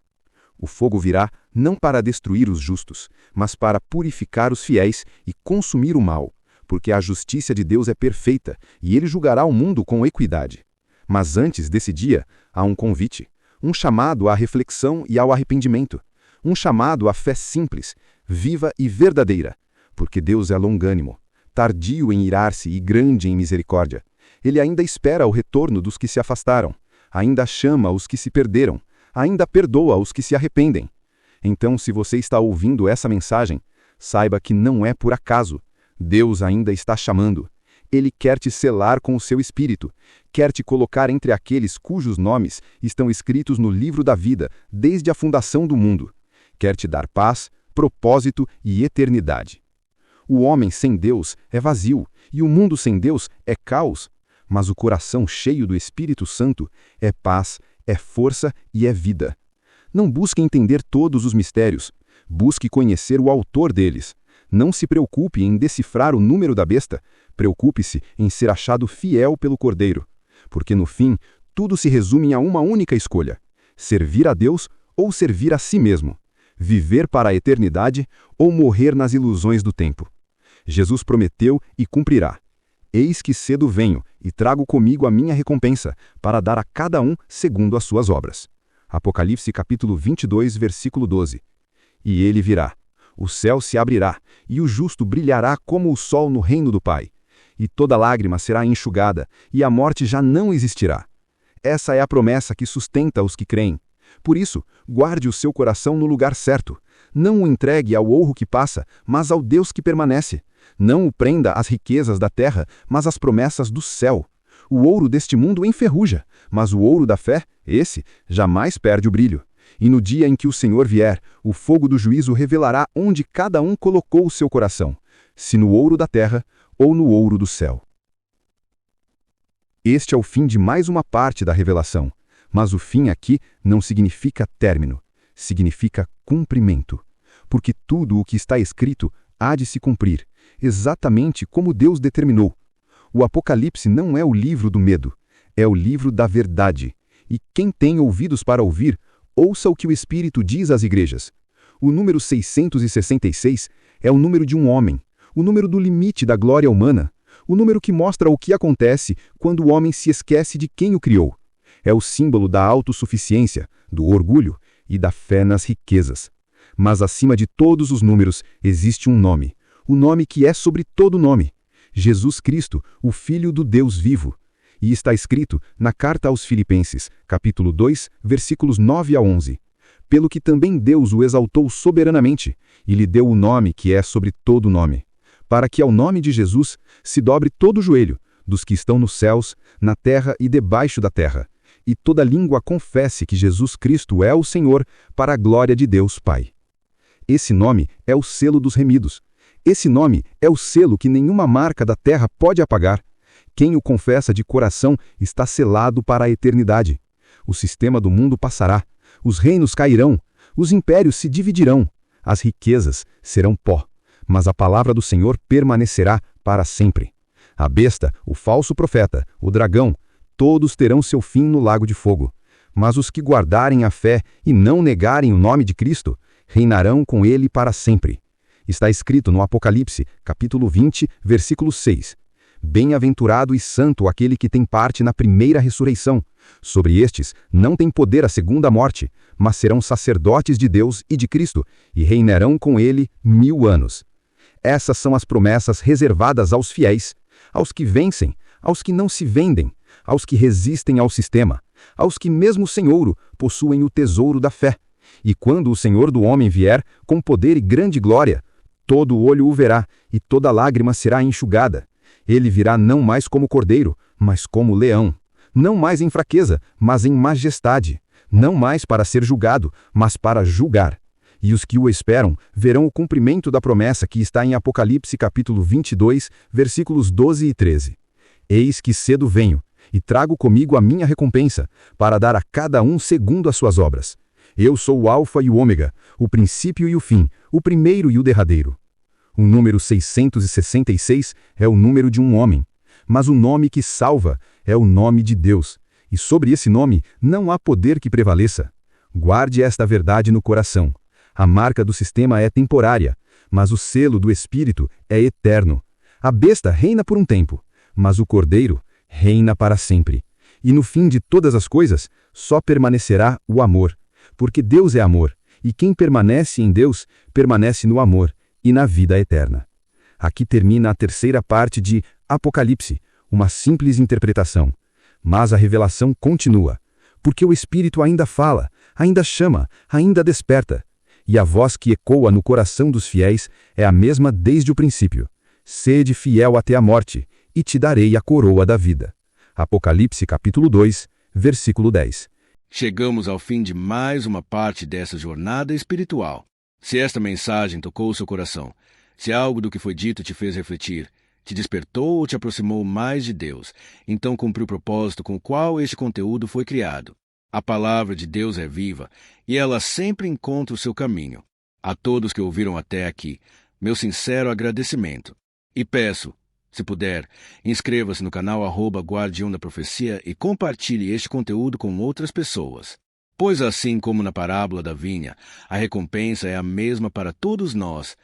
O fogo virá não para destruir os justos, mas para purificar os fiéis e consumir o mal, porque a justiça de Deus é perfeita e ele julgará o mundo com equidade. Mas antes desse dia, há um convite, um chamado à reflexão e ao arrependimento, um chamado à fé simples, viva e verdadeira, porque Deus é longânimo, tardio em irar-se e grande em misericórdia. Ele ainda espera o retorno dos que se afastaram, ainda chama os que se perderam, ainda perdoa os que se arrependem. Então, se você está ouvindo essa mensagem, saiba que não é por acaso. Deus ainda está chamando. Ele quer te selar com o seu espírito, quer te colocar entre aqueles cujos nomes estão escritos no livro da vida desde a fundação do mundo. Quer te dar paz, propósito e eternidade. O homem sem Deus é vazio e o mundo sem Deus é caos, mas o coração cheio do Espírito Santo é paz, é força e é vida. Não busque entender todos os mistérios, busque conhecer o autor deles. Não se preocupe em decifrar o número da besta, preocupe-se em ser achado fiel pelo Cordeiro, porque no fim, tudo se resume a uma única escolha: servir a Deus ou servir a si mesmo, viver para a eternidade ou morrer nas ilusões do tempo. Jesus prometeu e cumprirá. Eis que cedo venho e trago comigo a minha recompensa, para dar a cada um segundo as suas obras. Apocalipse capítulo 22, versículo 12. E ele virá. O céu se abrirá, e o justo brilhará como o sol no reino do Pai. E toda lágrima será enxugada, e a morte já não existirá. Essa é a promessa que sustenta os que creem. Por isso, guarde o seu coração no lugar certo. Não o entregue ao ouro que passa, mas ao Deus que permanece. Não o prenda às riquezas da terra, mas às promessas do céu. O ouro deste mundo enferruja, mas o ouro da fé, esse, jamais perde o brilho. E no dia em que o Senhor vier, o fogo do juízo revelará onde cada um colocou o seu coração, se no ouro da terra ou no ouro do céu. Este é o fim de mais uma parte da revelação, mas o fim aqui não significa término, significa cumprimento, porque tudo o que está escrito há de se cumprir, exatamente como Deus determinou. O Apocalipse não é o livro do medo, é o livro da verdade, e quem tem ouvidos para ouvir, ouça o que o Espírito diz às igrejas. O número 666 é o número de um homem, o número do limite da glória humana, o número que mostra o que acontece quando o homem se esquece de quem o criou. É o símbolo da autossuficiência, do orgulho e da fé nas riquezas. Mas acima de todos os números existe um nome, o nome que é sobre todo nome: Jesus Cristo, o Filho do Deus vivo. E está escrito na carta aos Filipenses, capítulo 2, versículos 9 a 11. Pelo que também Deus o exaltou soberanamente, e lhe deu o nome que é sobre todo nome, para que ao nome de Jesus se dobre todo o joelho, dos que estão nos céus, na terra e debaixo da terra, e toda língua confesse que Jesus Cristo é o Senhor, para a glória de Deus Pai. Esse nome é o selo dos remidos. Esse nome é o selo que nenhuma marca da terra pode apagar. Quem o confessa de coração está selado para a eternidade. O sistema do mundo passará, os reinos cairão, os impérios se dividirão, as riquezas serão pó, mas a palavra do Senhor permanecerá para sempre. A besta, o falso profeta, o dragão, todos terão seu fim no lago de fogo. Mas os que guardarem a fé e não negarem o nome de Cristo, reinarão com ele para sempre. Está escrito no Apocalipse, capítulo 20, versículo 6. Bem-aventurado e santo aquele que tem parte na primeira ressurreição. Sobre estes não tem poder a segunda morte, mas serão sacerdotes de Deus e de Cristo, e reinarão com ele 1000 anos. Essas são as promessas reservadas aos fiéis, aos que vencem, aos que não se vendem, aos que resistem ao sistema, aos que mesmo sem ouro possuem o tesouro da fé. E quando o Senhor do homem vier, com poder e grande glória, todo olho o verá, e toda lágrima será enxugada. Ele virá não mais como cordeiro, mas como leão. Não mais em fraqueza, mas em majestade. Não mais para ser julgado, mas para julgar. E os que o esperam verão o cumprimento da promessa que está em Apocalipse capítulo 22, versículos 12 e 13. Eis que cedo venho, e trago comigo a minha recompensa, para dar a cada um segundo as suas obras. Eu sou o Alfa e o Ômega, o princípio e o fim, o primeiro e o derradeiro. O número 666 é o número de um homem, mas o nome que salva é o nome de Deus, e sobre esse nome não há poder que prevaleça. Guarde esta verdade no coração. A marca do sistema é temporária, mas o selo do Espírito é eterno. A besta reina por um tempo, mas o Cordeiro reina para sempre. E no fim de todas as coisas, só permanecerá o amor, porque Deus é amor, e quem permanece em Deus, permanece no amor e na vida eterna. Aqui termina a terceira parte de Apocalipse, uma simples interpretação. Mas a revelação continua, porque o Espírito ainda fala, ainda chama, ainda desperta. E a voz que ecoa no coração dos fiéis é a mesma desde o princípio. Sede fiel até a morte, e te darei a coroa da vida. Apocalipse capítulo 2, versículo 10. Chegamos ao fim de mais uma parte dessa jornada espiritual. Se esta mensagem tocou o seu coração, se algo do que foi dito te fez refletir, te despertou ou te aproximou mais de Deus, então cumpri o propósito com o qual este conteúdo foi criado. A palavra de Deus é viva e ela sempre encontra o seu caminho. A todos que ouviram até aqui, meu sincero agradecimento. E peço, se puder, inscreva-se no canal @Guardião da Profecia e compartilhe este conteúdo com outras pessoas. Pois assim como na parábola da vinha, a recompensa é a mesma para todos nós,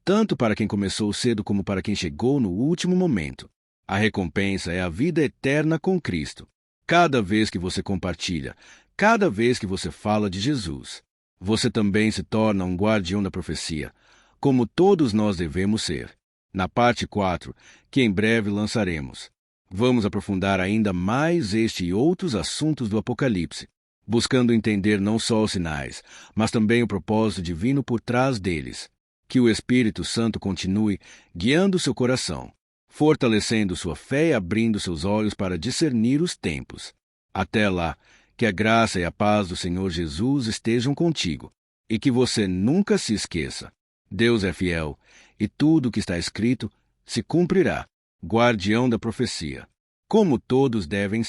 tanto para quem começou cedo como para quem chegou no último momento. A recompensa é a vida eterna com Cristo. Cada vez que você compartilha, cada vez que você fala de Jesus, você também se torna um guardião da profecia, como todos nós devemos ser. Na parte 4, que em breve lançaremos, vamos aprofundar ainda mais este e outros assuntos do Apocalipse, buscando entender não só os sinais, mas também o propósito divino por trás deles. Que o Espírito Santo continue guiando seu coração, fortalecendo sua fé e abrindo seus olhos para discernir os tempos. Até lá, que a graça e a paz do Senhor Jesus estejam contigo, e que você nunca se esqueça. Deus é fiel, e tudo o que está escrito se cumprirá. Guardião da profecia. Como todos devem